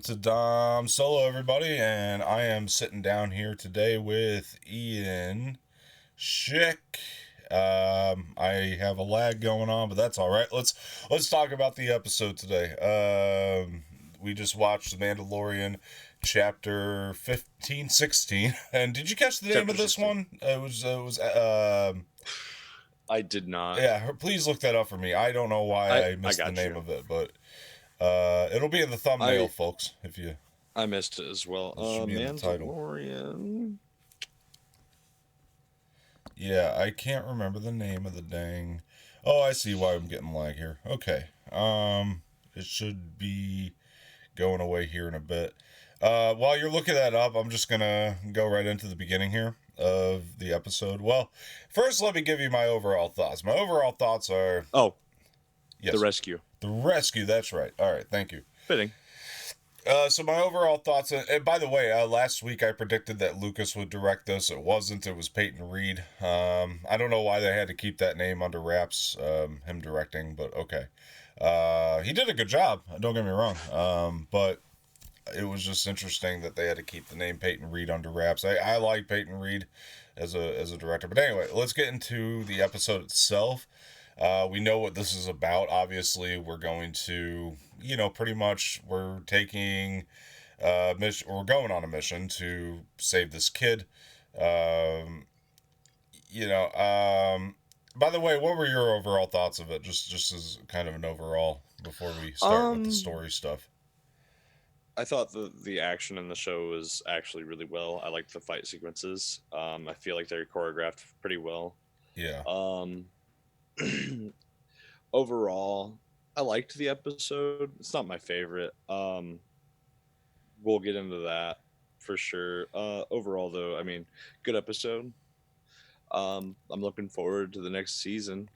to Dom Solo, everybody, and I am sitting down here today with Ian Schick. I have a lag going on, but that's all right. Let's talk about the episode today. We just watched The Mandalorian, chapter 15, 16. And did you catch the name Chapter of this 16. one? It was I did not. yeah, please look that up for me. I don't know why I missed the got name you. of it, but it'll be in the thumbnail, folks, if you... I missed it as well. It should be in the title. Mandalorian. Yeah, I can't remember the name of the dang... Oh, I see why I'm getting lag here. Okay. It should be going away here in a bit. While you're looking that up, I'm just gonna go right into the beginning here of the episode. Well, first let me give you my overall thoughts. My overall thoughts are... Oh, Yes. The rescue. The rescue, that's right. All right, thank you. Fitting. So my overall thoughts, and by the way, last week I predicted that Lucas would direct this. It wasn't. It was Peyton Reed. I don't know why they had to keep that name under wraps, him directing, but okay. He did a good job, don't get me wrong. But it was just interesting that they had to keep the name Peyton Reed under wraps. I like Peyton Reed as a director. But anyway, let's get into the episode itself. We know what this is about. Obviously, we're going to, pretty much we're taking we're going on a mission to save this kid. By the way, what were your overall thoughts of it? Just as kind of an overall before we start with the story stuff. I thought the action in the show was actually really well. I liked the fight sequences. I feel like they're choreographed pretty well. Yeah. Overall, I liked the episode. It's not my favorite. We'll get into that for sure. Overall, though, I mean, good episode. I'm looking forward to the next season.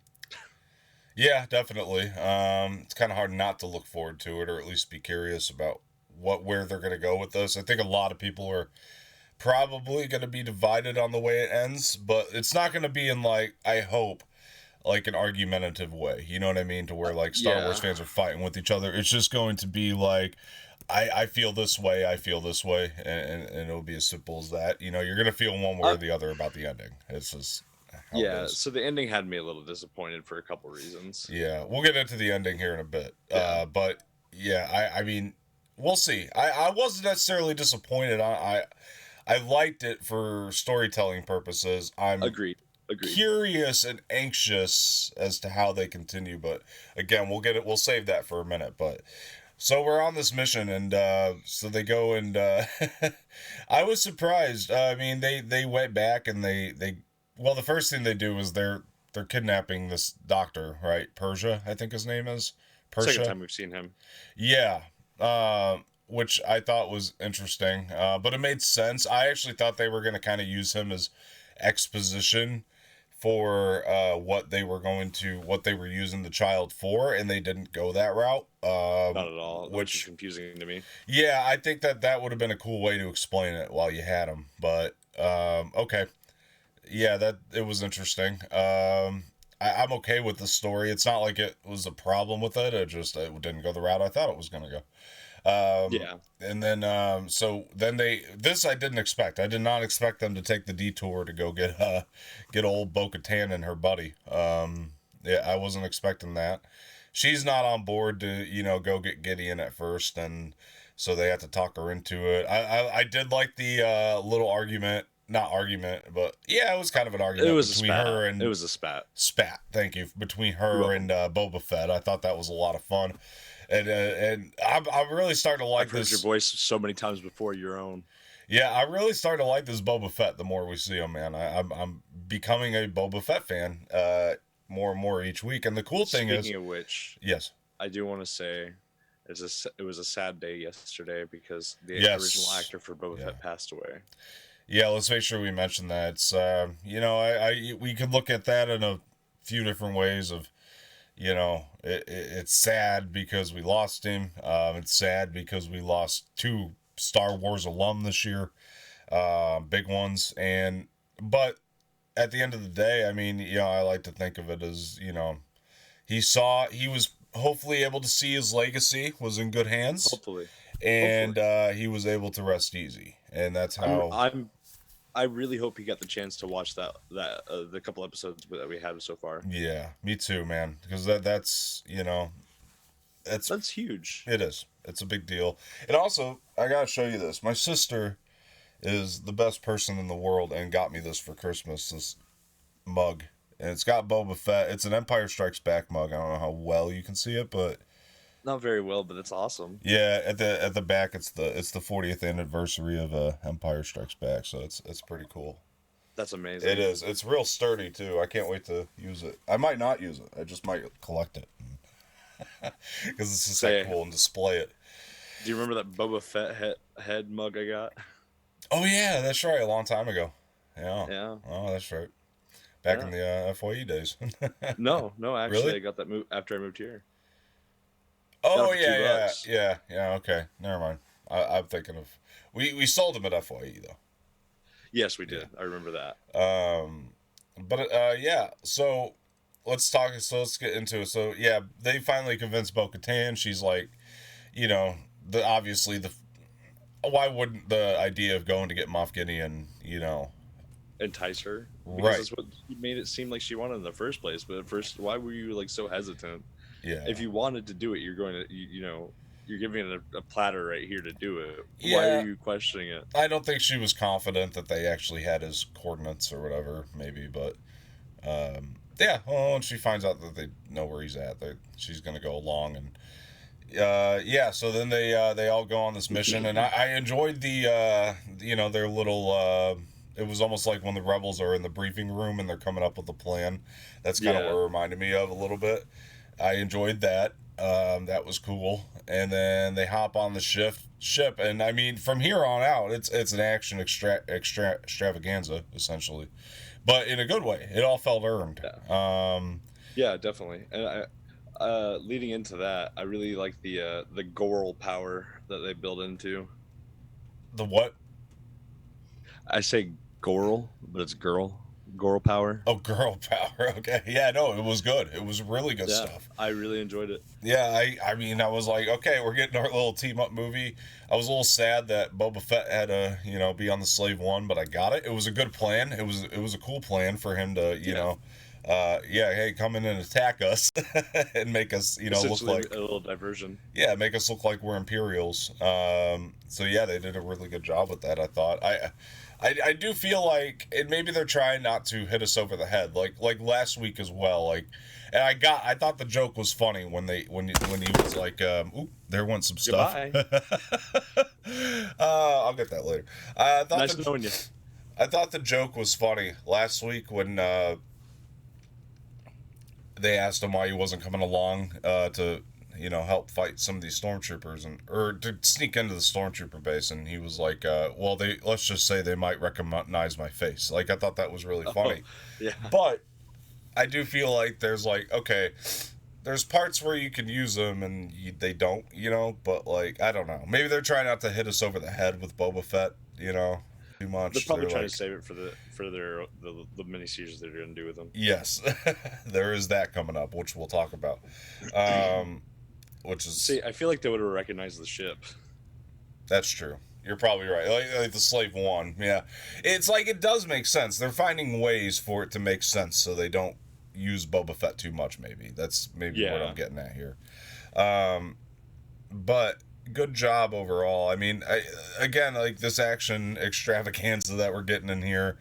Yeah, definitely. It's kind of hard not to look forward to it, or at least be curious about where they're going to go with this. I think a lot of people are probably going to be divided on the way it ends, but it's not going to be in, I hope, an argumentative way. You know what I mean? To where, Star Wars fans are fighting with each other. It's just going to be I feel this way, I feel this way, and it'll be as simple as that. You're going to feel one way or the other about the ending. It's just... So the ending had me a little disappointed for a couple reasons. Yeah, we'll get into the ending here in a bit. Yeah. But yeah, I mean, we'll see. I wasn't necessarily disappointed. I liked it for storytelling purposes. I'm agreed. Curious and anxious as to how they continue, but again, we'll save that for a minute. But so we're on this mission, and so they go and I was surprised. I mean, they went back and well, the first thing they do is they're kidnapping this doctor, right? Persia, I think his name is. Persia. Second time we've seen him. Yeah. Which I thought was interesting. But it made sense. I actually thought they were going to kind of use him as exposition for what they were using the child for, and they didn't go that route. Not at all. Which is confusing to me. Yeah, I think that would have been a cool way to explain it while you had him. But okay. Yeah, it was interesting. I'm okay with the story. It's not like it was a problem with it. It didn't go the route I thought it was going to go. Yeah. And then, so then this I didn't expect. I did not expect them to take the detour to go get old Bo-Katan and her buddy. Yeah, I wasn't expecting that. She's not on board to, go get Gideon at first, and so they have to talk her into it. I did like the little argument. Not argument, but yeah, it was kind of an argument between her and... It was a spat. Spat, thank you. Between her and Boba Fett. I thought that was a lot of fun. And I'm really starting to like this... I've heard your voice so many times before your own. Yeah, I really started to like this Boba Fett the more we see him, man. I'm becoming a Boba Fett fan more and more each week. And the cool thing is... Speaking of which... Yes. I do want to say... It was a sad day yesterday because the original actor for Boba Fett passed away. Yeah, let's make sure we mention that. It's, we could look at that in a few different ways of, it's sad because we lost him. It's sad because we lost 2 Star Wars alum this year, big ones. But at the end of the day, I mean, I like to think of it as, he was hopefully able to see his legacy was in good hands. Hopefully. and Hopefully, he was able to rest easy, and that's I'm how. I'm I really hope he got the chance to watch the couple episodes that we had so far. Yeah, me too, man. Because that's that's That's huge. it is. It's a big deal. And also, I gotta show you this. My sister is the best person in the world and got me this for Christmas. This mug, and it's got Boba Fett. It's an Empire Strikes Back mug. I don't know how well you can see it, but Not very well, but it's awesome. yeah, at the back, it's the 40th anniversary of Empire Strikes Back, so it's pretty cool. That's It amazing. is. It's real sturdy too. I can't wait to use it. I might not use it. I just might collect it because it's just that Say, cool and display it. do you remember that Boba Fett head mug I got? Oh yeah, that's right. A long time ago. Yeah. Yeah, Oh, that's right. Back in yeah. the FYE days. No, no, actually, I Really? got that move after I moved here. Got it Oh for two yeah, yeah, bucks. yeah, yeah. Okay, never mind. I'm thinking of we sold them at FYE though. Yes, we Yeah. did. I remember that. But yeah. So let's talk. So let's get into it. So yeah, they finally convinced Bo-Katan. She's like, the obviously the why wouldn't the idea of going to get Moff Gideon, Entice her because right? that's what you made it seem like she wanted in the first place. But at first, why were you like so hesitant? Yeah, If you wanted to do it, you're going to you're giving it a platter right here to do it. Why are yeah. you questioning it? I don't think she was confident that they actually had his coordinates or whatever, maybe, but yeah. Well, when she finds out that they know where he's at, she's gonna go along, and yeah. So then they all go on this mission, and I enjoyed their little. It was almost like when the rebels are in the briefing room and they're coming up with a plan. That's kind of what Yeah, it reminded me of a little bit. I enjoyed that. That was cool. And then they hop on the ship, and I mean, from here on out, it's an action extravaganza essentially, but in a good way. It all felt earned. yeah, yeah, definitely. And leading into that, I really like the Goral power that they build into. The what? I say Goral, but it's Goral power. Oh, girl power. Okay, yeah, no, it was good. It was really good Yeah, stuff. I really enjoyed it. Yeah, I mean, I was like, okay, we're getting our little team up movie. I was a little sad that Boba Fett had to, be on the Slave One, but I got it. It was a good plan. It was a cool plan for him to, Yeah, yeah, hey, come in and attack us and make us, look essentially like, a little diversion. yeah, make us look like we're Imperials. So yeah, they did a really good job with that. I thought. I do feel like, and maybe they're trying not to hit us over the head, like last week as well. Like, and I thought the joke was funny when he was like, "Oop, there went some stuff." Goodbye. I'll get that later. I thought Nice the knowing you. I thought the joke was funny last week when they asked him why he wasn't coming along to help fight some of these stormtroopers or to sneak into the stormtrooper base, and he was like, well, they let's just say they might recognize my face. Like, I thought that was really Oh, funny, yeah. but I do feel like there's like, okay, there's parts where you can use them and they don't, but like, I don't know, maybe they're trying not to hit us over the head with Boba Fett, too They're much. probably They're trying like, to save it for the mini series they're going to do with them. yes, there is that coming up, which we'll talk about. Um, which is See, I feel like they would have recognized the ship. That's true. You're probably right. Like the Slave One, yeah. It's like it does make sense. They're finding ways for it to make sense so they don't use Boba Fett too much. Maybe that's maybe what I'm Yeah, getting at here. Um, but good job overall. I mean, again, like this action extravaganza that we're getting in here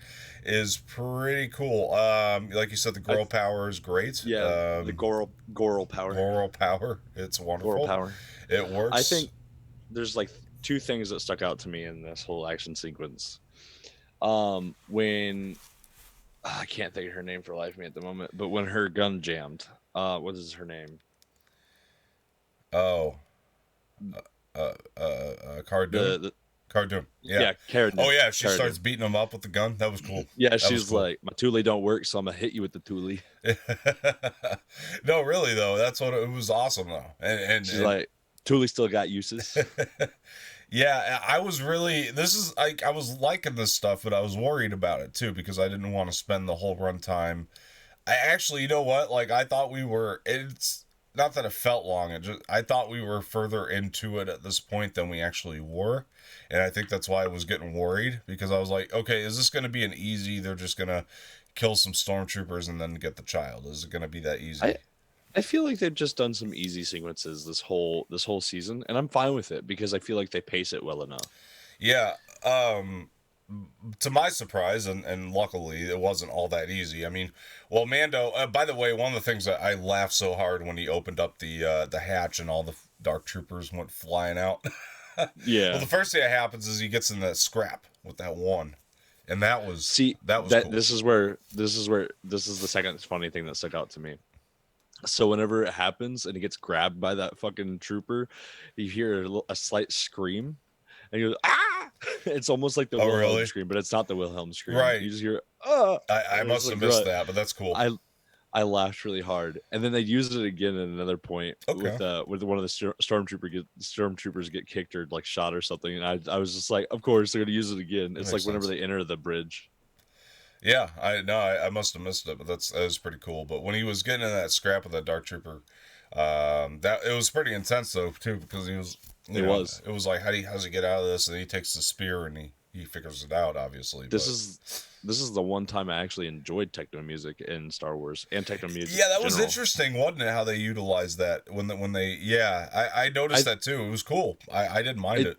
is pretty cool. Like you said, the I girl power is great. yeah the Goral power. Moral power, it's Goral wonderful. power. It I works. think there's like two things that stuck out to me in this whole action sequence. When I can't think of her name for the life of me at the moment, but when her gun jammed, what is her name? Oh, Cardoon. The Cardoon. Yeah. yeah, Karen. Oh yeah, she Karen. starts beating him up with the gun. That was cool. Yeah, That was she's cool. like, my Thule don't work, so I'm gonna hit you with the Thule. No, really though, that's what it was awesome though, She's like, Thule still got uses. yeah, I was really. This is like I was liking this stuff, but I was worried about it too because I didn't want to spend the whole runtime. I actually, you know what? Like I thought we were. It's not that it felt long. I thought we were further into it at this point than we actually were, and I think that's why I was getting worried, because I was like, okay, is this going to be an easy? They're just gonna kill some stormtroopers and then get the child. Is it going to be that easy? I feel like they've just done some easy sequences this whole season, and I'm fine with it because I feel like they pace it well enough. Yeah. To my surprise, and luckily, it wasn't all that easy. I mean, well, Mando. By the way, one of the things that I laughed so hard when he opened up the hatch and all the dark troopers went flying out. Yeah. Well, the first thing that happens is he gets in that scrap with that one, and that was cool. This is the second funny thing that stuck out to me. So whenever it happens and he gets grabbed by that fucking trooper, you hear a slight scream, and he goes, "Ah!" It's almost like the Wilhelm scream, but it's not the Wilhelm scream. Right. You just hear, "Ah!" I must have missed that, but that's cool. I laughed really hard, and then they used it again at another point with one of the stormtroopers get kicked or like shot or something, and I was just like, of course they're gonna use it again. It's like whenever they enter the bridge. Yeah, I must have missed it, but that was pretty cool. But when he was getting in that scrap with that dark trooper, that it was pretty intense though too, because he was. It was like how does he get out of this? And he takes the spear and he figures it out. Obviously, this is the one time I actually enjoyed techno music in Star Wars and techno music. Yeah, that was interesting, wasn't it? How they utilized that when they I noticed that too. It was cool. I didn't mind it.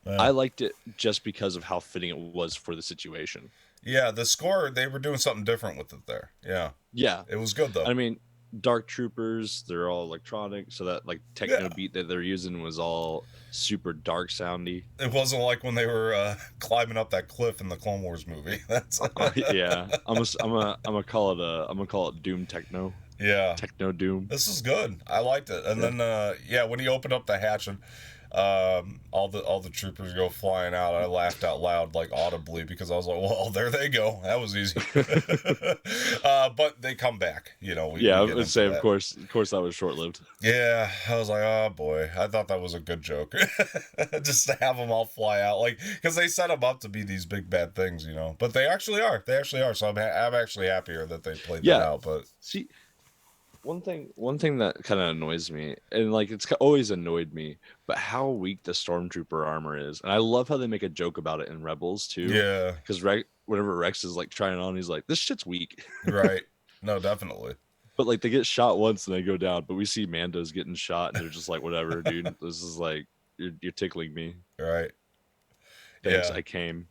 I liked it just because of how fitting it was for the situation. Yeah, the score, they were doing something different with it there. Yeah. Yeah. It was good, though. I mean, Dark Troopers, they're all electronic, so that like techno beat that they're using was all super dark soundy. It wasn't like when they were climbing up that cliff in the Clone Wars movie. That's yeah. I'm gonna call it Doom techno. Yeah. Techno Doom. This is good. I liked it. And then when he opened up the hatch and all the troopers go flying out, I laughed out loud, like audibly, because I was like, well, there they go. That was easy. But they come back, I would say, of course that was short-lived. Yeah, I was like, oh boy, I thought that was a good joke. Just to have them all fly out, like, because they set them up to be these big bad things, but they actually are. So I'm actually happier that they played that out. But see, one thing that kind of annoys me, and like it's always annoyed me, but how weak the stormtrooper armor is. And I love how they make a joke about it in Rebels too. Yeah, because whenever Rex is like trying it on, he's like, this shit's weak. Right. No, definitely. But like they get shot once and they go down, but we see Mando's getting shot and they're just like, whatever, dude, this is like, you're tickling me. Right. Thanks, I came.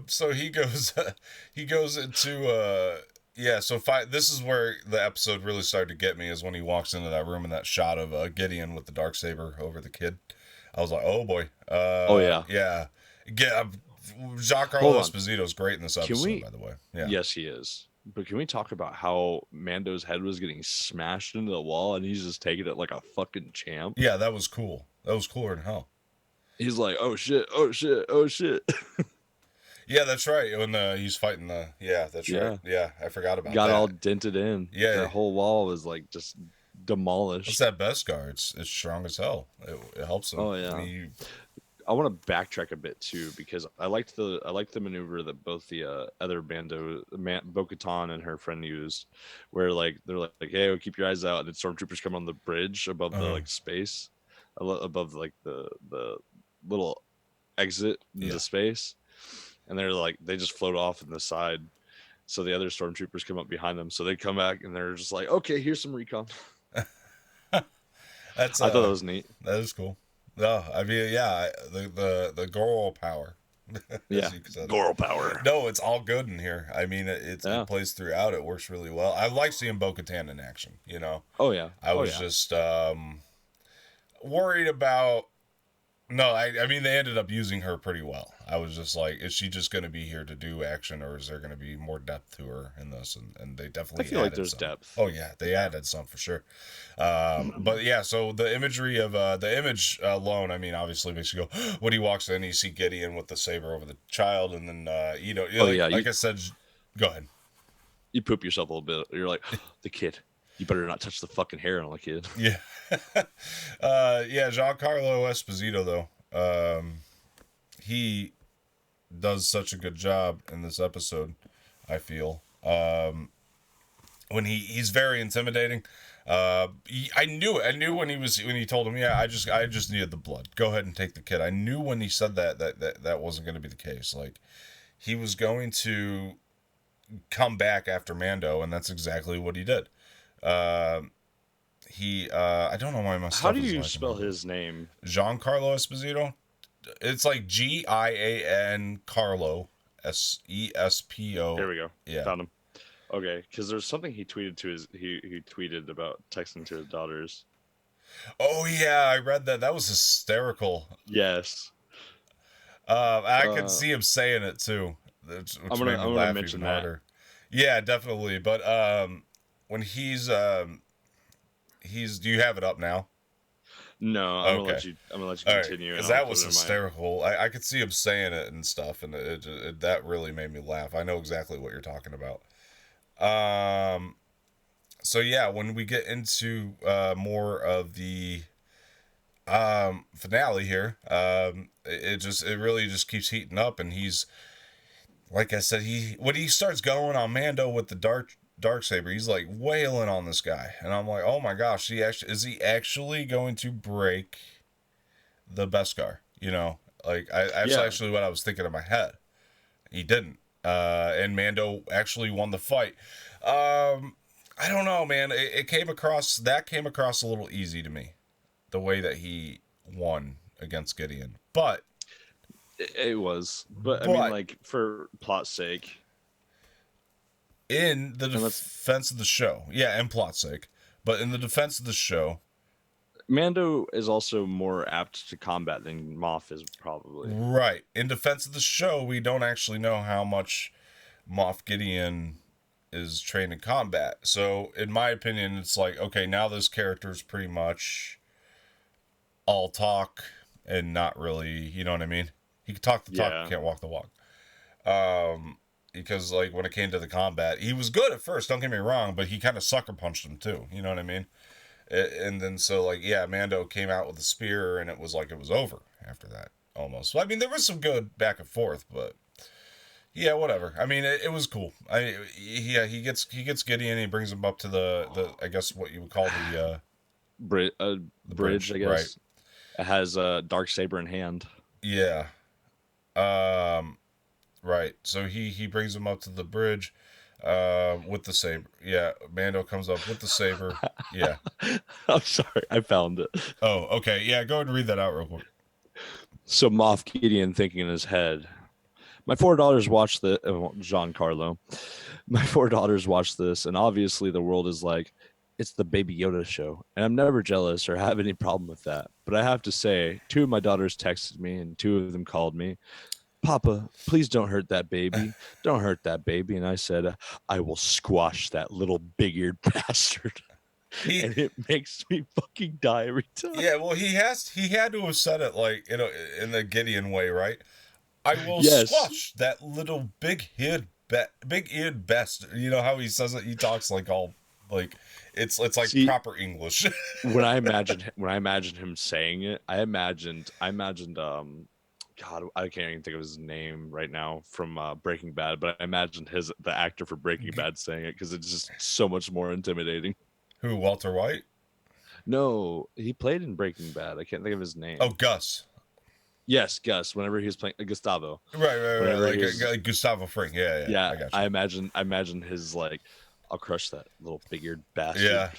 So he goes into this is where the episode really started to get me, is when he walks into that room and that shot of Gideon with the darksaber over the kid. I was like, oh boy. Yeah. Giancarlo Esposito is great in this episode, by the way. Yeah. Yes, he is. But can we talk about how Mando's head was getting smashed into the wall and he's just taking it like a fucking champ? Yeah, that was cool. That was cooler than hell. He's like, oh shit, oh shit, oh shit. Yeah, that's right. When he's fighting that's right. Yeah, I forgot about that. Got all dented in. Yeah. The whole wall was like just demolished. It's that Beskar. It's strong as hell. It helps him. Oh yeah. I want to backtrack a bit too, because I liked the maneuver that both the other Bo-Katan and her friend used, where like they're like, hey, well, keep your eyes out, and then stormtroopers come on the bridge above the like space, above like the little exit into space, and they're like, they just float off in the side, so the other stormtroopers come up behind them, so they come back and they're just like, okay, here's some recon. I thought that was neat. That is cool. No, I mean, yeah, the Goro power. Yeah, Goro power. No, it's all good in here. I mean, it plays throughout. It works really well. I like seeing Bo-Katan in action, Oh, yeah. I was just worried about... No, I mean, they ended up using her pretty well. I was just like, is she just going to be here to do action, or is there going to be more depth to her in this? And they definitely I feel like there's depth. Oh, yeah, they added some for sure. But yeah, so the imagery of the image alone, I mean, obviously makes you go, when he walks in, you see Gideon with the saber over the child, and then, I said, go ahead. You poop yourself a little bit. You're like, the kid. You better not touch the fucking hair on the kid. Yeah. Giancarlo Esposito, though. He does such a good job in this episode, I feel. he's very intimidating. I knew it. I knew when he told him, yeah, I just needed the blood. Go ahead and take the kid. I knew when he said that wasn't going to be the case. Like, he was going to come back after Mando, and that's exactly what he did. Uh, I don't know why my How stuff do is you like spell his name? Giancarlo Esposito. It's like Gian Carlo Espo. Here we go. Yeah. Found him. Okay, because there's something he tweeted to his he tweeted about texting to his daughters. Oh yeah, I read that. That was hysterical. Yes. I could see him saying it too, which I'm made me gonna laugh mention even that. harder. Yeah, definitely. But when he's do you have it up now? No, I'm gonna let you continue. Because that was hysterical. I could see him saying it and stuff, and that really made me laugh. I know exactly what you're talking about. So yeah, when we get into more of the finale here, it really just keeps heating up, and he's, like I said, when he starts going on Mando with the dark saber, he's like wailing on this guy, and I'm like, oh my gosh, is he actually going to break the Beskar? You know, like that's actually what I was thinking in my head. He didn't, and Mando actually won the fight. I don't know, man. It came across a little easy to me, the way that he won against Gideon. But it was. But I mean, like, for plot's sake, in the defense of the show, yeah, and plot's sake, but in the defense of the show, Mando is also more apt to combat than Moff is, probably. Right. In defense of the show, we don't actually know how much Moff Gideon is trained in combat. So, in my opinion, it's like, okay, now this character is pretty much all talk and not really, you know what I mean? He can talk the talk, can't walk the walk. Because, like, when it came to the combat, he was good at first, don't get me wrong, but he kind of sucker punched him too, you know what I mean? And then, so, like, yeah, Mando came out with a spear, and it was like it was over after that, almost. Well, I mean, there was some good back and forth, but yeah, whatever. I mean, it was cool. He gets Gideon, he brings him up to the I guess what you would call the bridge, I guess. Right. It has a dark saber in hand. Yeah. Right. So he brings him up to the bridge with the saber. Yeah, Mando comes up with the saber. Yeah. I'm sorry, I found it. Oh, okay. Yeah, go ahead and read that out real quick. So Moff Gideon thinking in his head, my 4 daughters watch the Giancarlo. My 4 daughters watch this, and obviously the world is like, it's the Baby Yoda show, and I'm never jealous or have any problem with that. But I have to say, 2 of my daughters texted me, and 2 of them called me, Papa, please don't hurt that baby. Don't hurt that baby. And I said, I will squash that little big-eared bastard. And it makes me fucking die every time. Yeah, well, he had to have said it, like, you know, in the Gideon way, right? I will squash that little big-eared bastard. You know how he says it? He talks like all, like, it's like proper English. when I imagined him saying it, I imagined God, I can't even think of his name right now from Breaking Bad, but I imagined the actor for Breaking Bad saying it because it's just so much more intimidating. Who, Walter White? No, he played in Breaking Bad. I can't think of his name. Oh, Gus. Yes, Gus. Whenever he was playing Gustavo. Right. Like Gustavo Fring. Yeah. Yeah, I got you. I imagine his, like, I'll crush that little big-eared bastard.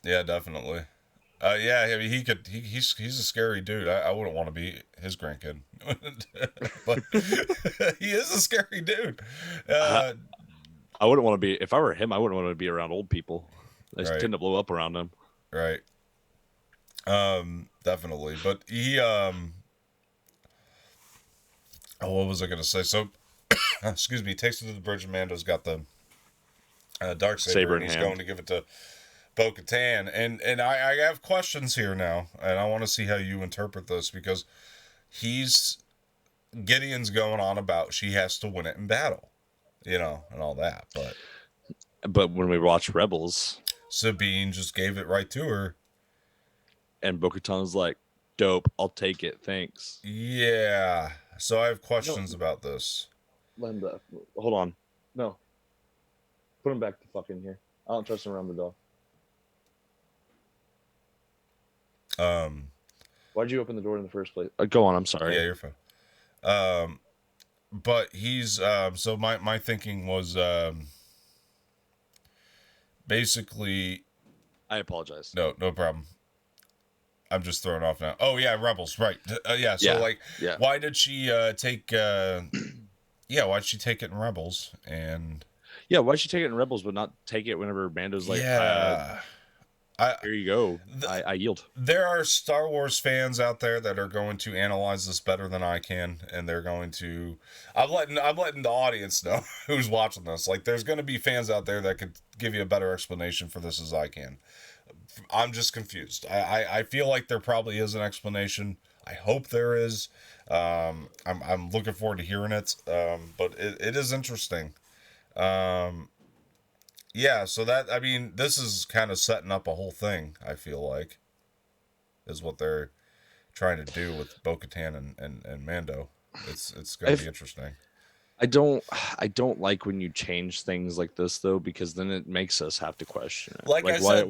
Yeah, definitely. Yeah, I mean, he's a scary dude. I wouldn't want to be his grandkid, but he is a scary dude. I wouldn't want to be, if I were him, I wouldn't want to be around old people. They tend to blow up around him. Right. Definitely. But he, what was I going to say? So, excuse me, he takes it to the bridge, and Mando's got the dark saber and he's going to give it to Bo-Katan, and I have questions here now, and I want to see how you interpret this, because Gideon's going on about she has to win it in battle, you know, and all that, but when we watch Rebels, Sabine just gave it right to her, and Bo-Katan's like, dope, I'll take it, thanks. Yeah, so I have questions about this. Linda, hold on, no, put Put him back the fuck in here. I don't trust him around the dog. Why'd you open the door in the first place? Go on. I'm sorry. Yeah, you're fine. But he's so my thinking was basically. I apologize. No problem. I'm just thrown off now. Oh yeah, Rebels, right? Yeah. So why did she take? Yeah, why'd she take it in Rebels? And yeah, why'd she take it in Rebels, but not take it whenever Bando's like, yeah, here you go. I yield. There are Star Wars fans out there that are going to analyze this better than I can, and they're going to. I'm letting the audience know who's watching this. Like, there's going to be fans out there that could give you a better explanation for this as I can. I'm just confused. I feel like there probably is an explanation. I hope there is. I'm looking forward to hearing it. But it is interesting. Yeah, so that, I mean, this is kind of setting up a whole thing, I feel like, is what they're trying to do with Bo-Katan and Mando. It's going to be interesting. I don't like when you change things like this, though, because then it makes us have to question it. Like I said,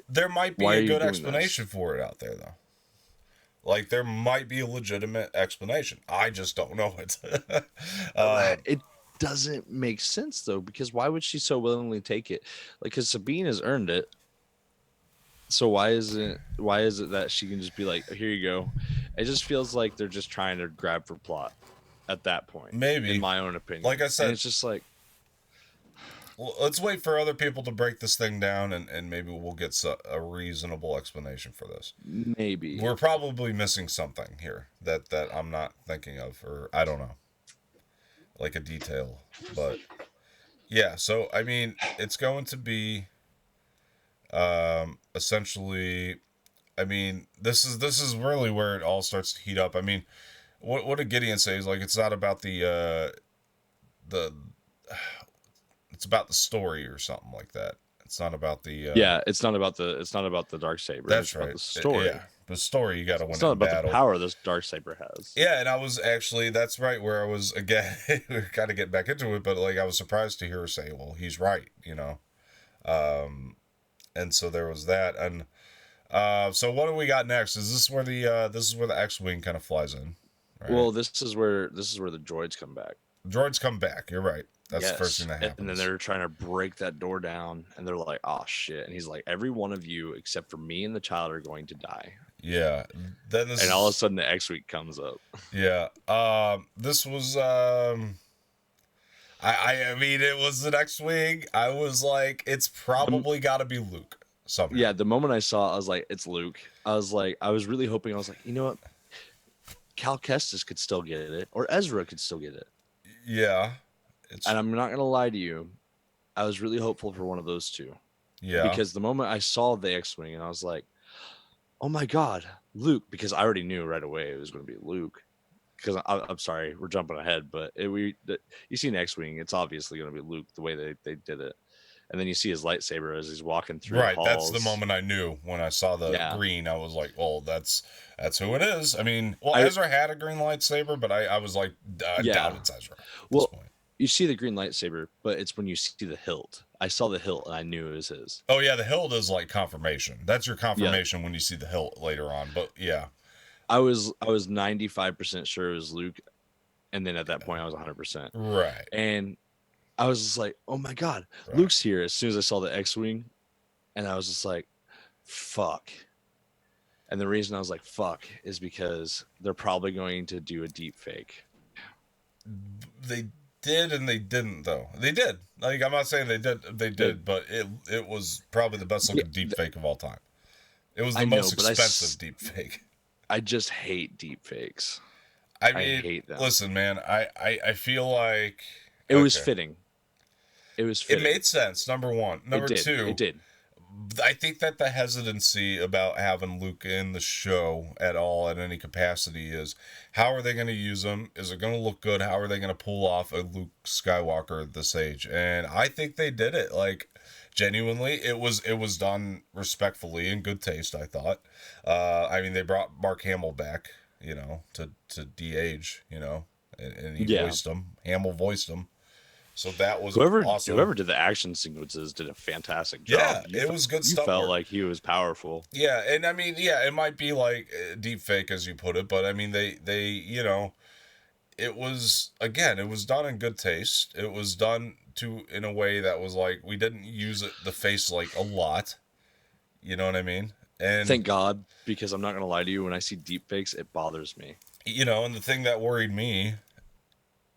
there might be a good explanation for it out there, though. Like, there might be a legitimate explanation. I just don't know it. It doesn't make sense, though, because why would she so willingly take it? Like, because Sabine has earned it. So why is it that she can just be like, here you go? It just feels like they're just trying to grab for plot at that point. Maybe. In my own opinion. Like I said, and it's just like, well, let's wait for other people to break this thing down, and maybe we'll get a reasonable explanation for this. Maybe. We're probably missing something here that I'm not thinking of, or I don't know. Like a detail. But yeah, so I mean, it's going to be essentially, I mean, this is really where it all starts to heat up. I mean, what did Gideon say? He's like, it's not about the it's about the story or something like that. It's not about the it's not about the Darksaber. That's it's right. About the story. Yeah, the story, you got to win. It's not about battle. The power this Darksaber has. Yeah, and I was actually, that's right where I was again. We got to get back into it, but like I was surprised to hear her say, "Well, he's right," you know. And so there was that, and so what do we got next? Is this where the X-wing kind of flies in? Right? Well, this is where the droids come back. Droids come back. You're right. That's the first thing that happens. And then they're trying to break that door down, and they're like, "Oh shit!" And he's like, "Every one of you except for me and the child are going to die." Yeah. Then and all of a sudden the X-wing comes up. Yeah. This was I mean, it was an X-wing. I was like, it's probably got to be Luke somehow. Yeah. The moment I saw it, I was like, it's Luke. I was really hoping. I was like, you know what? Cal Kestis could still get it, or Ezra could still get it. Yeah. And I'm not gonna lie to you, I was really hopeful for one of those two. Yeah. Because the moment I saw the X-wing, and I was like, "Oh my God, Luke!" Because I already knew right away it was going to be Luke. Because I'm sorry, we're jumping ahead, but you see an X-wing, it's obviously going to be Luke the way they did it. And then you see his lightsaber as he's walking through. Right, the halls. That's the moment I knew when I saw the green. I was like, "Well, that's who it is." I mean, Ezra had a green lightsaber, but I was like, I doubt it's Ezra. At this point. You see the green lightsaber, but it's when you see the hilt. I saw the hilt and I knew it was his. Oh yeah, the hilt is like confirmation. That's your confirmation when you see the hilt later on. But yeah, I was 95% sure it was Luke, and then at that point I was 100%. Right. And I was just like, "Oh my God, right. Luke's here!" As soon as I saw the X-wing, and I was just like, "Fuck." And the reason I was like, "Fuck" is because they're probably going to do a deep fake. They did and they didn't though. They did. Like, I'm not saying they did, but it was probably the best looking deep fake of all time. It was the most expensive deep fake. I just hate deep fakes. I hate them. Listen, man, I feel like it was fitting. It was fitting. It made sense, number one. Number two, it did. I think that the hesitancy about having Luke in the show at all at any capacity is, how are they going to use him? Is it going to look good? How are they going to pull off a Luke Skywalker at this age? And I think they did it. Like, genuinely, it was done respectfully and good taste, I thought. I mean, they brought Mark Hamill back, you know, to de-age, you know, and he voiced him. Hamill voiced him. So that was awesome. Whoever did the action sequences did a fantastic Yeah, job. it was good stuff. You felt work. like he was powerful. Yeah, and I mean, yeah, it might be like deep fake as you put it, but I mean, they it was, again, it was done in good taste. It was done in a way that was like, we didn't use the face like a lot. You know what I mean? And Thank God, because I'm not gonna lie to you, when I see deep fakes, it bothers me. and the thing that worried me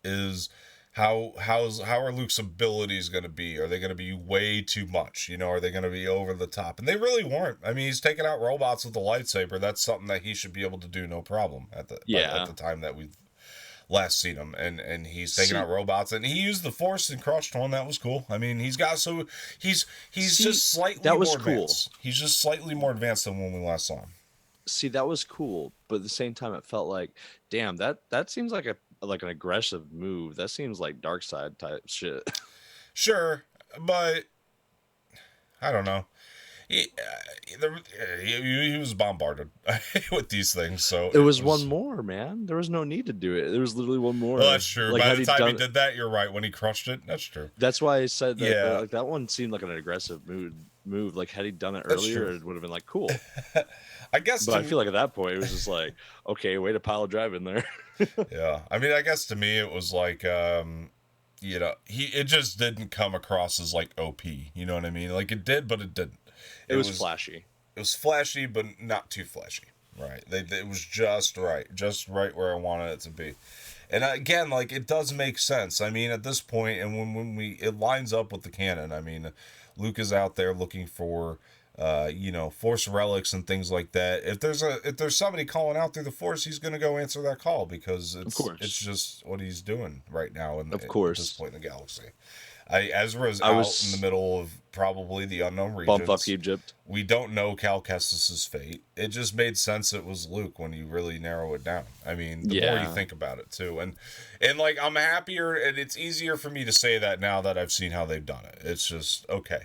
is how are Luke's abilities going to be? Are they going to be way too much? Are they going to be over the top? And they really weren't. I mean, he's taking out robots with a lightsaber. That's something that he should be able to do no problem at the time that we've last seen him, and he's taking out robots, and he used the Force and crushed one. That was cool. I mean, he's just slightly that was more cool. advanced. He's just slightly more advanced than when we last saw him. See, that was cool, but at the same time, it felt like, damn, that seems like an aggressive move. That seems like dark side type shit. Sure, but I don't know. He was bombarded with these things, so it was one more, man. There was no need to do it. There was literally one more. Well, that's true. By the time he did that, you're right. When he crushed it, that's true. That's why I said that. Yeah. Like, that one seemed like an aggressive move. Like, had he done it earlier, it would have been like, cool. I guess, but I feel like at that point it was just like, okay, way to pile drive in there. Yeah, I mean, I guess to me it was like, it just didn't come across as like OP. You know what I mean? Like, it did, but it didn't. It was flashy. It was flashy, but not too flashy. Right? It was just right where I wanted it to be. And again, like, it does make sense. I mean, at this point, and when it lines up with the canon. I mean, Luke is out there looking for, Force relics and things like that. If there's somebody calling out through the Force, he's going to go answer that call, because it's just what he's doing right now at this point in the galaxy. Ezra's out in the middle of probably the unknown regions. Bump up Egypt. We don't know Cal Kestis's fate. It just made sense it was Luke when you really narrow it down. I mean, the more you think about it too, and like, I'm happier, and it's easier for me to say that now that I've seen how they've done it. It's just, okay,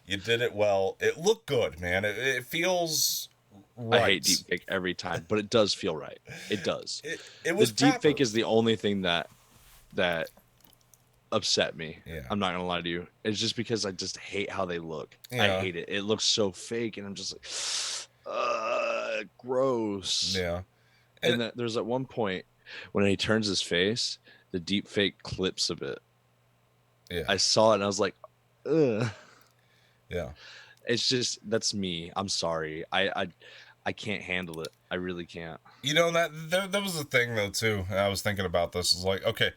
you did it well. It looked good, man. It feels right. I hate deepfake every time, but it does feel right. It does. It was the deepfake is the only thing that upset me. Yeah. I'm not gonna lie to you. It's just because I just hate how they look. Yeah. I hate it. It looks so fake, and I'm just like, gross. Yeah. And there's at one point when he turns his face, the deep fake clips a bit. Yeah. I saw it and I was like, ugh. Yeah. It's just, that's me. I'm sorry. I can't handle it. I really can't. That was the thing though too. And I was thinking about this. Is like, okay,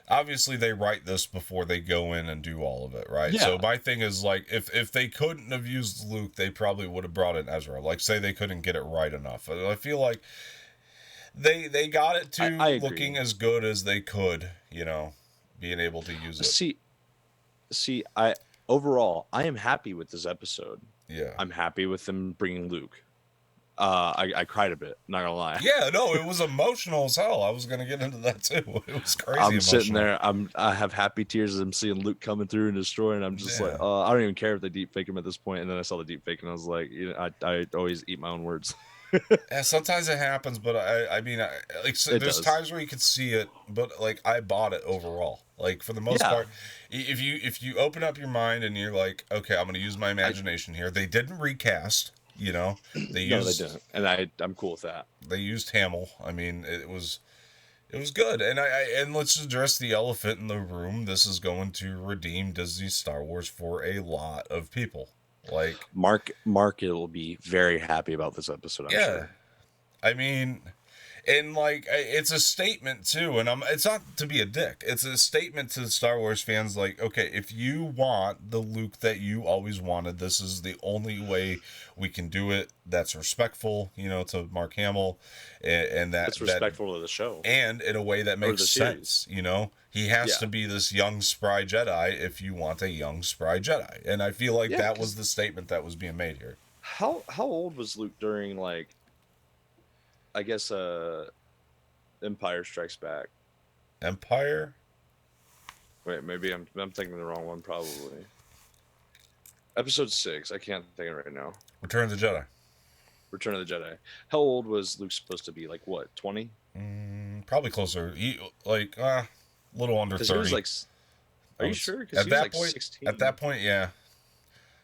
obviously they write this before they go in and do all of it, right? Yeah. So my thing is, like, if they couldn't have used Luke, they probably would have brought in Ezra. Like, say they couldn't get it right enough. I feel like they got it to looking as good as they could, being able to use it. See, overall, I am happy with this episode. Yeah. I'm happy with them bringing Luke. I cried a bit, not gonna lie. Yeah, no, it was emotional as hell. I was gonna get into that too. It was crazy. I'm sitting there. I have happy tears as I'm seeing Luke coming through and destroying. I'm just like, I don't even care if they deep fake him at this point. And then I saw the deep fake, and I was like, I always eat my own words. Yeah, sometimes it happens, but I mean, there's times where you can see it, but like, I bought it overall. Like, for the most part, if you open up your mind and you're like, okay, I'm gonna use my imagination here. They didn't recast. They used, didn't, and I'm cool with that. They used Hamill. I mean, it was good, and let's address the elephant in the room. This is going to redeem Disney's Star Wars for a lot of people. Like, Mark will be very happy about this episode. I'm sure. I mean, and like, it's a statement too, and it's not to be a dick. It's a statement to Star Wars fans, like, okay, if you want the Luke that you always wanted, this is the only way we can do it. That's respectful, to Mark Hamill, and that's respectful to the show, and in a way that makes sense. He has to be this young spry Jedi if you want a young spry Jedi, and I feel like that was the statement that was being made here. How old was Luke during, like, I guess, Empire Strikes Back? Empire? Wait, maybe I'm thinking the wrong one, probably. Episode 6, I can't think of it right now. Return of the Jedi. Return of the Jedi. How old was Luke supposed to be? Like, what, 20? Probably closer. A little under 30. He was like, Are you sure? Because he was like 16. At that point, yeah.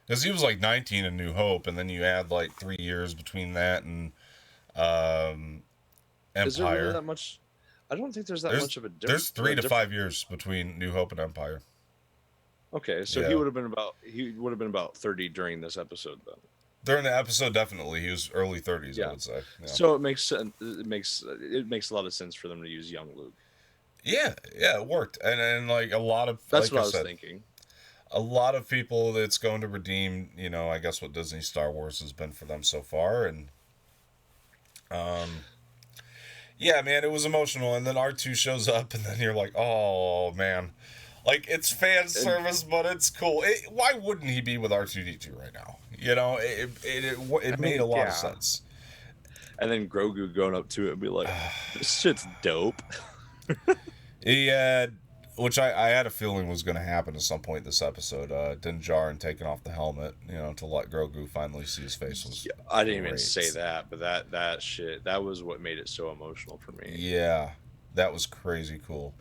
Because he was like 19 in New Hope, and then you add like 3 years between that and Empire. Is there really that much? I don't think there's that much of a difference. There's 3 to 5 years between New Hope and Empire. Okay, so Yeah. he would have been about 30 during this episode then. During the episode, definitely he was early 30s. Yeah. I would say. Yeah. So it makes sense. It makes a lot of sense for them to use young Luke. Yeah, it worked, and like a lot of that's like what I was thinking. A lot of people that's going to redeem, I guess what Disney Star Wars has been for them so far, and yeah, man, it was emotional, and then R2 shows up, and then you're like, oh man, like it's fan service, but it's cool. Why wouldn't he be with R2D2 right now? It made a lot of sense. And then Grogu going up to it and be like, this shit's dope. He had, which I had a feeling was going to happen at some point this episode. Din Djarin taking off the helmet, to let Grogu finally see his face. Was I didn't even say that, but that shit, that was what made it so emotional for me. Yeah, that was crazy cool.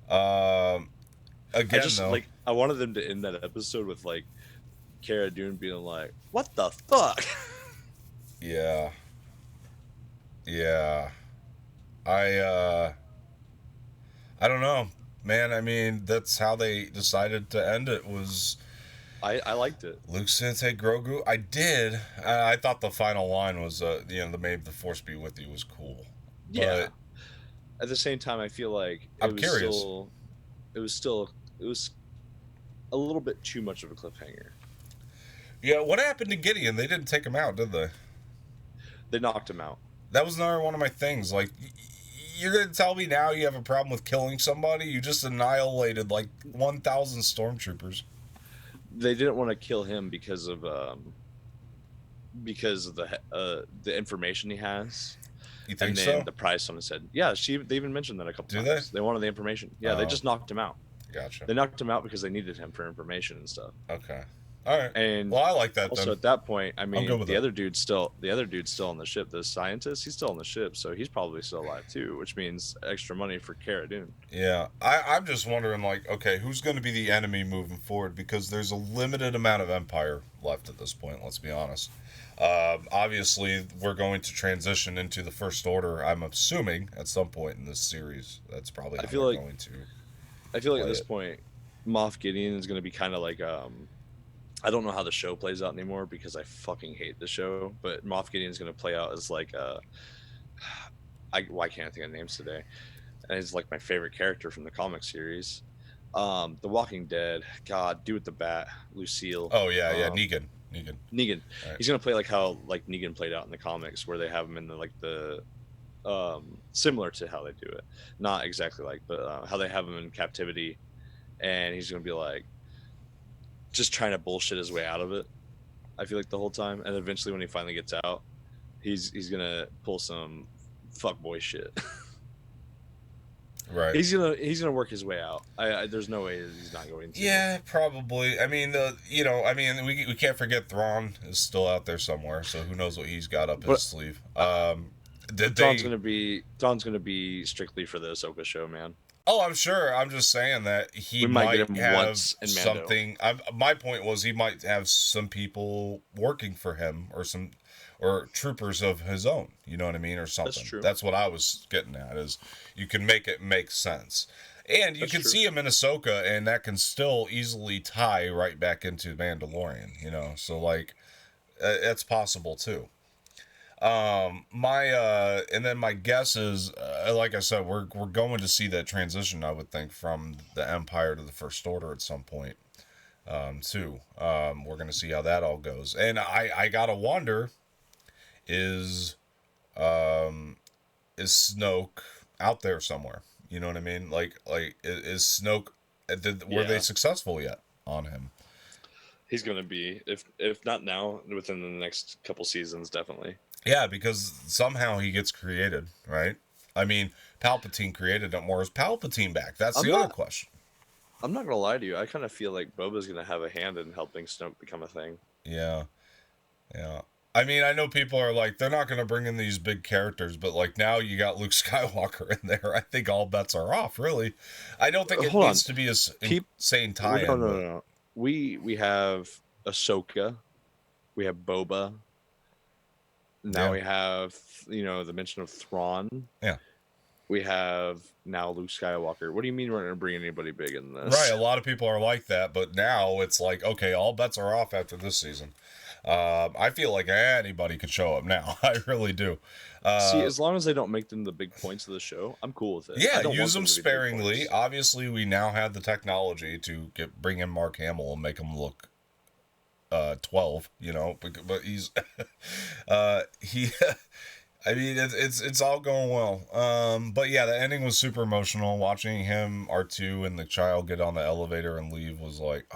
Again, I wanted them to end that episode with like Cara Dune being like, "What the fuck?" Yeah. I don't know, man. I mean, that's how they decided to end it. Was I liked it. Luke's gonna take Grogu. I did. I thought the final line was, the "May the Force be with you" was cool. Yeah. But at the same time, I feel like I'm curious. It was a little bit too much of a cliffhanger. Yeah, what happened to Gideon? They didn't take him out, did they? They knocked him out. That was another one of my things. Like, you're going to tell me now you have a problem with killing somebody? You just annihilated, like, 1,000 stormtroopers. They didn't want to kill him because of the information he has. You think and then so? the prize someone said, yeah, they even mentioned that a couple times. They wanted the information. Yeah, They just knocked him out. Gotcha. They knocked him out because they needed him for information and stuff. Okay. All right. And I like that. Also, at that point, I mean, the other dude's still on the ship. The scientist, he's still on the ship, so he's probably still alive too, which means extra money for Cara Dune. Yeah, I'm just wondering, like, okay, who's going to be the enemy moving forward? Because there's a limited amount of Empire left at this point. Let's be honest. Obviously, we're going to transition into the First Order. I'm assuming at some point in this series. That's probably how we're going to. I feel like at this point, Moff Gideon is going to be kind of like I don't know how the show plays out anymore because I fucking hate the show. But Moff Gideon is going to play out as like why can't I think of names today? And he's like my favorite character from the comic series. The Walking Dead. God, dude with the bat, Lucille. Oh yeah, Negan. Right. He's gonna play like how like Negan played out in the comics, where they have him in the similar to how they do it, not exactly like, but how they have him in captivity, and he's gonna be like just trying to bullshit his way out of it. I feel like the whole time, and eventually when he finally gets out, he's gonna pull some fuckboy shit. Right. He's gonna work his way out. There's no way he's not going to. Yeah, probably. I mean, we can't forget Thrawn is still out there somewhere, so who knows what he's got up his sleeve. Thrawn's gonna be strictly for the Ahsoka show, man. Oh, I'm sure. I'm just saying that he might get him have something. My point was he might have some people working for him or troopers of his own. You know what I mean, or something. That's true. That's what I was getting at. Is you can make it make sense, and you can see him in Ahsoka, and that can still easily tie right back into Mandalorian. So like, that's possible too. And then my guess is, like I said, we're going to see that transition, I would think, from the Empire to the First Order at some point, too. We're going to see how that all goes. And I gotta wonder, is Snoke out there somewhere? You know what I mean? Like is Snoke, were they successful yet on him? He's going to be, if not now, within the next couple seasons, definitely. Yeah, because somehow he gets created, right? I mean, Palpatine created him. Or is Palpatine back? That's the other question. I'm not going to lie to you. I kind of feel like Boba's going to have a hand in helping Snoke become a thing. Yeah. I mean, I know people are like, they're not going to bring in these big characters, but like now you got Luke Skywalker in there. I think all bets are off, really. I don't think it Hold needs on. to be a insane No, tie-in. no, But no. We have Ahsoka. We have Boba. Now yeah, we have, the mention of Thrawn. yeah, We have now Luke Skywalker. What do you mean we're not going to bring anybody big in right. this? A lot of people are like that, but now it's like, okay, all bets are off after this season. I feel like anybody could show up now. I really do. See, as long as they don't make them the big points of the show, I'm cool with it. I Yeah, don't use want them them to be the big sparingly. points. Obviously, we now have the technology to bring in Mark Hamill and make him look 12, but he's he I mean it's all going well. But yeah, the ending was super emotional. Watching him, R2 and the child get on the elevator and leave was like,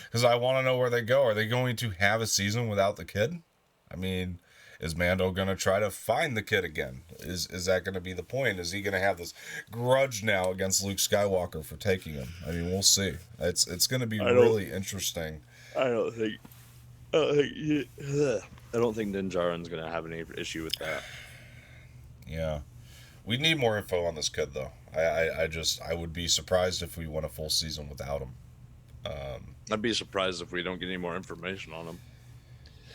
because I want to know where they go. Are they going to have a season without the kid? I mean, is Mando going to try to find the kid again? Is that going to be the point? Is he going to have this grudge now against Luke Skywalker for taking him? I mean, we'll see. It's going to be really interesting. I don't think. I don't think Din Djarin's going to have any issue with that. Yeah, we need more info on this kid though. I would be surprised if we went a full season without him. I'd be surprised if we don't get any more information on him.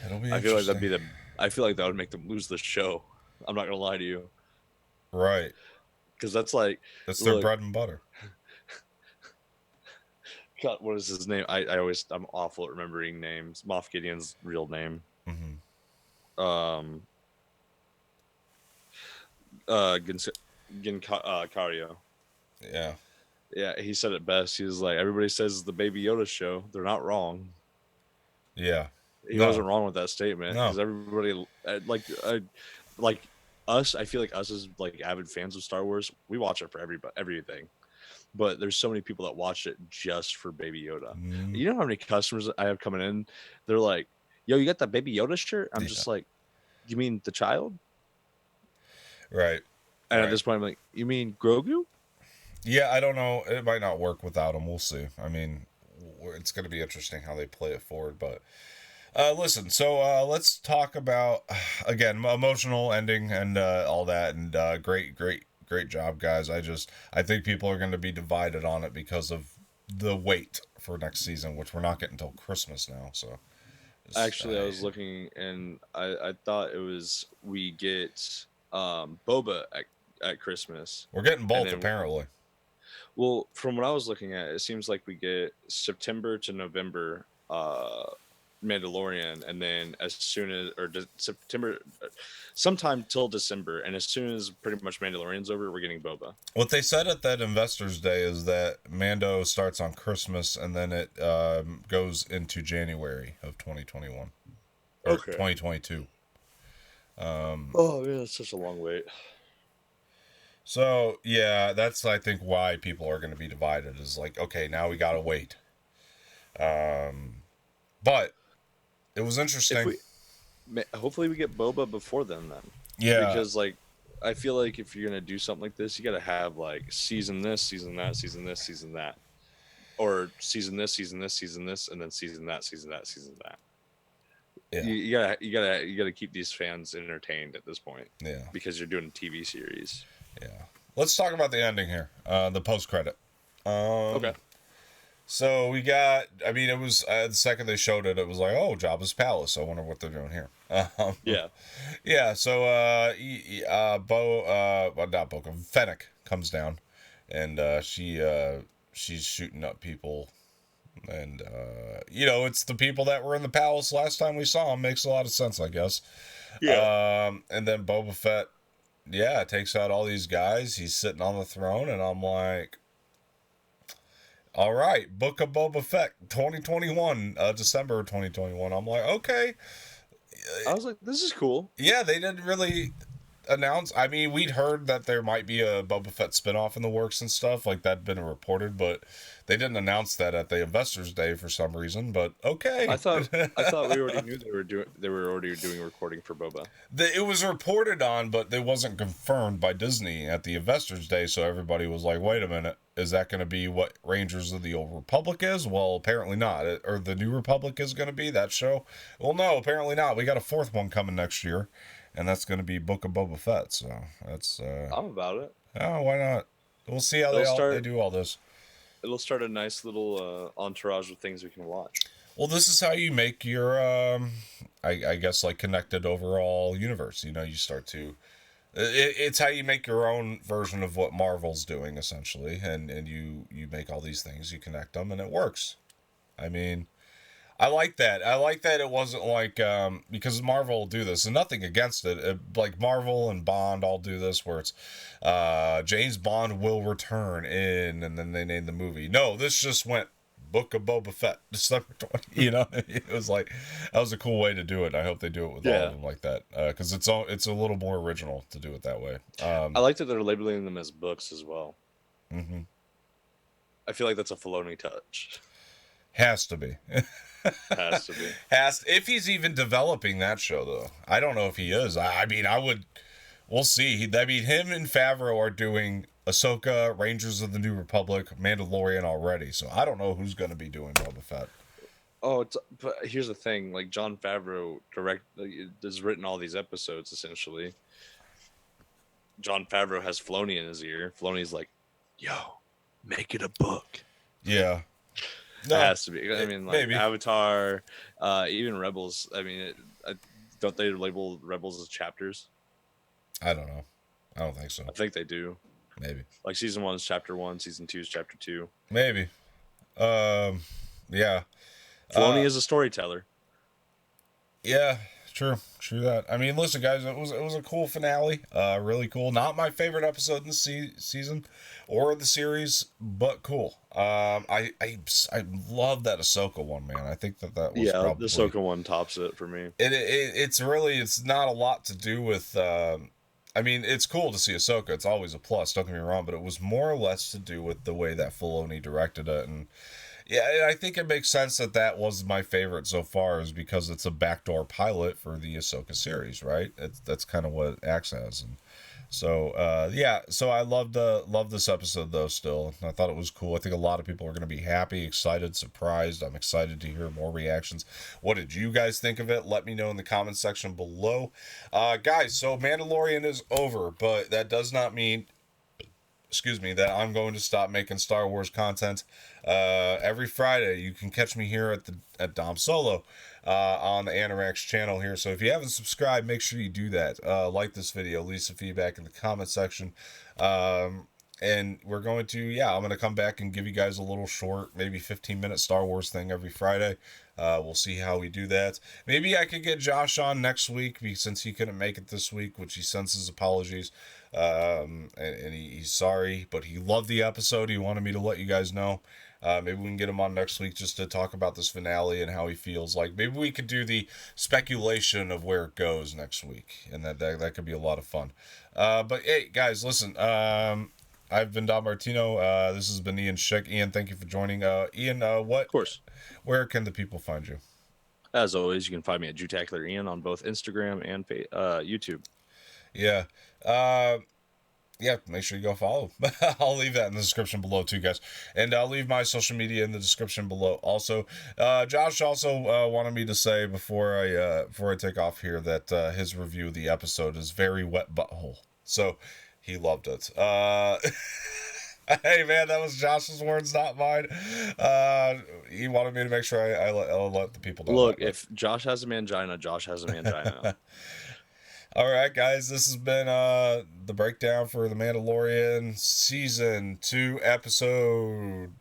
It'll be. I feel like I feel like that would make them lose the show. I'm not gonna lie to you. Right. Because that's like That's their bread and butter. God, what is his name? I'm awful at remembering names. Moff Gideon's real name. Mm-hmm. Giancarlo. Yeah. Yeah, he said it best. He was like, everybody says it's the Baby Yoda show. They're not wrong. Yeah. He wasn't wrong with that statement. No. Because everybody, like us, I feel like us as like avid fans of Star Wars, we watch it for everything. But there's so many people that watch it just for Baby Yoda. Mm. You know how many customers I have coming in? They're like, yo, you got that Baby Yoda shirt? I'm just like, you mean the child? Right. And at this point, I'm like, you mean Grogu? Yeah, I don't know. It might not work without him. We'll see. I mean, it's going to be interesting how they play it forward. But listen, so let's talk about, again, emotional ending and all that. And great job, guys. I think people are going to be divided on it because of the wait for next season, which we're not getting until Christmas now. So actually, I was looking and I thought it was we get Boba at Christmas. We're getting both, apparently. Well, from what I was looking at, it seems like we get September to November Mandalorian, and then as soon as September, sometime till December, and as soon as pretty much Mandalorian's over, we're getting Boba. What they said at that Investors Day is that Mando starts on Christmas, and then it goes into January of 2021 or 2022. Oh yeah, it's such a long wait. So yeah, that's I think why people are going to be divided. Is like, okay, now we gotta wait. But it was interesting. Hopefully, we get Boba before then. Yeah, because like I feel like if you're gonna do something like this, you gotta have like season this, season that, season this, season that, or season this, season this, season this, and then season that, season that, season that. Yeah. You gotta keep these fans entertained at this point. Yeah, because you're doing a TV series. Yeah, let's talk about the ending here. The post credit. Okay. So we got. I mean, it was the second they showed it, it was like, oh, Jabba's palace. I wonder what they're doing here. Yeah. Yeah. So Fennec comes down, and she's shooting up people. And it's the people that were in the palace last time we saw him. Makes a lot of sense, I guess. Yeah. And then Boba Fett, takes out all these guys. He's sitting on the throne, and I'm like, all right, Book of Boba Fett, 2021, December 2021. I'm like, okay. I was like, this is cool. Yeah, they didn't really. announced. I mean, we'd heard that there might be a Boba Fett spinoff in the works and stuff like that'd been reported, but they didn't announce that at the Investors Day for some reason. But I okay. thought I thought we already knew they were already doing recording for Boba. It was reported on, but it wasn't confirmed by Disney at the Investors Day. So everybody was like, "Wait a minute, is that going to be what Rangers of the Old Republic is?" Well, apparently not. Or the New Republic is going to be that show? Well, no, apparently not. We got a fourth one coming next year, and that's going to be Book of Boba Fett. So that's I'm about it. oh, why not? We'll see how they do all this. It'll start a nice little entourage of things we can watch. Well, this is how you make your, I guess, like connected overall universe. You know, you start to, it's how you make your own version of what Marvel's doing essentially, and you make all these things, you connect them, and it works. I mean, I like that. I like that it wasn't like because Marvel will do this, and nothing against it. Like Marvel and Bond all do this, where it's James Bond will return in, and then they name the movie. No, this just went Book of Boba Fett, December 20. You know, it was like that was a cool way to do it. I hope they do it with all of them like that because it's a little more original to do it that way. I like that they're labeling them as books as well. Mm-hmm. I feel like that's a Filoni touch. Has to be. Has to be. If he's even developing that show though. I don't know if he is. I mean, we'll see. I mean, him and Favreau are doing Ahsoka, Rangers of the New Republic, Mandalorian already. So I don't know who's going to be doing Boba Fett. Oh, but here's the thing: like Jon Favreau has written all these episodes. Essentially, Jon Favreau has Filoni in his ear. Filoni's like, "Yo, make it a book." Yeah. No, it has to be. I mean, like maybe. Avatar, even Rebels. I mean, don't they label Rebels as chapters? I don't know. I don't think so. I think they do. Maybe. Like season 1 is chapter 1, season 2 is chapter 2. Maybe. Yeah. Filoni is a storyteller. Yeah. True that. I mean, listen, guys, it was a cool finale. Really cool. Not my favorite episode in the season or the series, but cool. I love that Ahsoka one, man. I think that was probably... the Ahsoka one tops it for me. It's not a lot to do with. I mean, it's cool to see Ahsoka. It's always a plus. Don't get me wrong, but it was more or less to do with the way that Filoni directed it, and. Yeah, I think it makes sense that was my favorite so far, is because it's a backdoor pilot for the Ahsoka series, right? That's kind of what it acts as, and so So I loved this episode though. Still, I thought it was cool. I think a lot of people are going to be happy, excited, surprised. I'm excited to hear more reactions. What did you guys think of it? Let me know in the comments section below, guys. So Mandalorian is over, but that does not mean. Excuse me, that I'm going to stop making Star Wars content every Friday. You can catch me here at Dom Solo on the Anoraks channel here. So if you haven't subscribed, make sure you do that. Like this video, leave some feedback in the comment section. And we're going to, I'm going to come back and give you guys a little short, maybe 15-minute Star Wars thing every Friday. We'll see how we do that. Maybe I could get Josh on next week since he couldn't make it this week, which he sends his apologies. And he's sorry, but he loved the episode. He wanted me to let you guys know. Maybe we can get him on next week just to talk about this finale and how he feels. Like maybe we could do the speculation of where it goes next week, and that could be a lot of fun. But hey, guys, listen. I've been Don Martino. This has been Ian Schick. Ian, thank you for joining. Ian, what? Of course. Where can the people find you? As always, you can find me at jewtacularian on both Instagram and YouTube. Yeah. Make sure you go follow. I'll leave that in the description below too, guys. And I'll leave my social media in the description below also. Josh also wanted me to say before I take off here that his review of the episode is very wet butthole. So he loved it. Hey man, that was Josh's words, not mine. He wanted me to make sure I'll let the people know. Look, if Josh has a mangina, Josh has a mangina. All right, guys, this has been the breakdown for The Mandalorian Season 2, Episode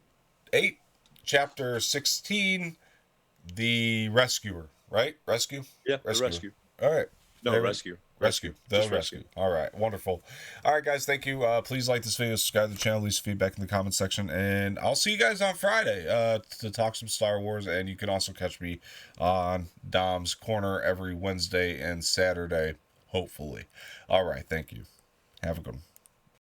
8, Chapter 16, The Rescuer, right? Rescue? Yeah, Rescue. The Rescue. All right. No, Rescue. Rescue. The Rescue. All right, wonderful. All right, guys, thank you. Please like this video, subscribe to the channel, leave some feedback in the comment section, and I'll see you guys on Friday to talk some Star Wars, and you can also catch me on Dom's Corner every Wednesday and Saturday. Hopefully. All right. Thank you. Have a good one.